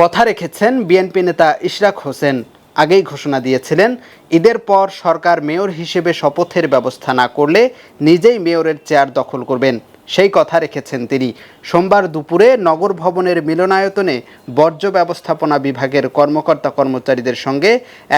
কথা রেখেছেন বিএনপি নেতা ইশরাক হোসেন। আগেই ঘোষণা দিয়েছিলেন, ঈদের পর সরকার মেয়র হিসেবে শপথের ব্যবস্থা না করলে নিজেই মেয়রের চেয়ার দখল করবেন। সেই কথা রেখেছেন তিনি। সোমবার দুপুরে নগর ভবনের মিলনায়তনে বর্জ্য ব্যবস্থাপনা বিভাগের কর্মকর্তা কর্মচারীদের সঙ্গে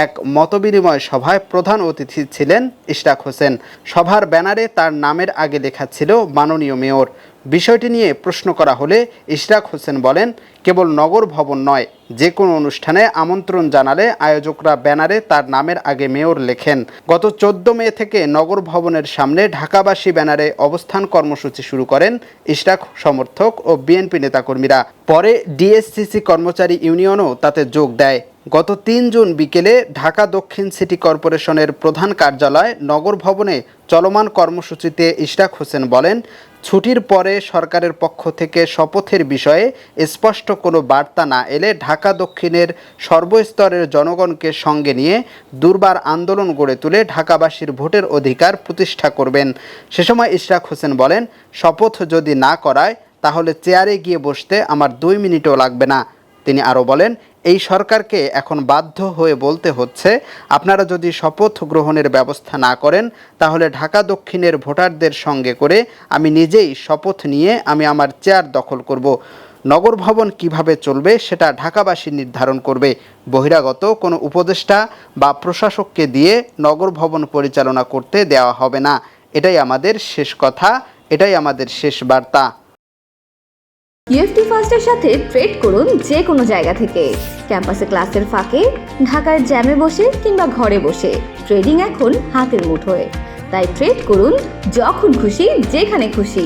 এক মতবিনিময় সভায় প্রধান অতিথি ছিলেন ইশরাক হোসেন। সভার ব্যানারে তার নামের আগে লেখা ছিল মাননীয় মেয়র। বিষয়টি নিয়ে প্রশ্ন করা হলে ইশরাক হোসেন বলেন, কেবল নগর ভবন নয়, যে কোনো অনুষ্ঠানে আমন্ত্রণ জানালে আয়োজকরা ব্যানারে তার নামের আগে মেয়র লেখেন। গত 14 মে থেকে নগর ভবনের সামনে ঢাকাবাসী ব্যানারে অবস্থান কর্মসূচি শুরু করেন ইশরাক সমর্থক ও বিএনপি নেতাকর্মীরা। পরে ডিএসসিসি কর্মচারী ইউনিয়নও তাতে যোগ দেয়। গত 3 জুন বিকেলে ঢাকা দক্ষিণ সিটি কর্পোরেশনের প্রধান কার্যালয় নগর ভবনে চলমান কর্মসূচিতে ইশরাক হোসেন বলেন, ছুটির পরে সরকারের পক্ষ থেকে শপথের বিষয়ে স্পষ্ট কোনো বার্তা না এলে ঢাকা দক্ষিণের সর্বস্তরের জনগণকে সঙ্গে নিয়ে দুর্বার আন্দোলন গড়ে তুলে ঢাকাবাসীর ভোটের অধিকার প্রতিষ্ঠা করবেন। সে সময় ইশরাক হোসেন বলেন, শপথ যদি না করায় তাহলে চেয়ারে গিয়ে বসতে আমার 2 মিনিটও লাগবে না। তিনি আরও বলেন, এই সরকারকে এখন বাধ্য হয়ে বলতে হচ্ছে, আপনারা যদি শপথ গ্রহণের ব্যবস্থা না করেন তাহলে ঢাকা দক্ষিণের ভোটারদের সঙ্গে করে আমি নিজেই শপথ নিয়ে আমি আমার চেয়ার দখল করব। নগর ভবন কিভাবে চলবে সেটা ঢাকাবাসী নির্ধারণ করবে। বহিরাগত কোনো উপদেষ্টা বা প্রশাসককে দিয়ে নগর ভবন পরিচালনা করতে দেওয়া হবে না। এটাই আমাদের শেষ কথা, এটাই আমাদের শেষ বার্তা। ইউএফটি ফার্স্টের সাথে ট্রেড করুন যে কোনো জায়গা থেকে। ক্যাম্পাসে ক্লাসের ফাঁকে, ঢাকার জ্যামে বসে কিংবা ঘরে বসে ট্রেডিং এখন হাতের মুঠোয়। তাই ট্রেড করুন যখন খুশি, যেখানে খুশি।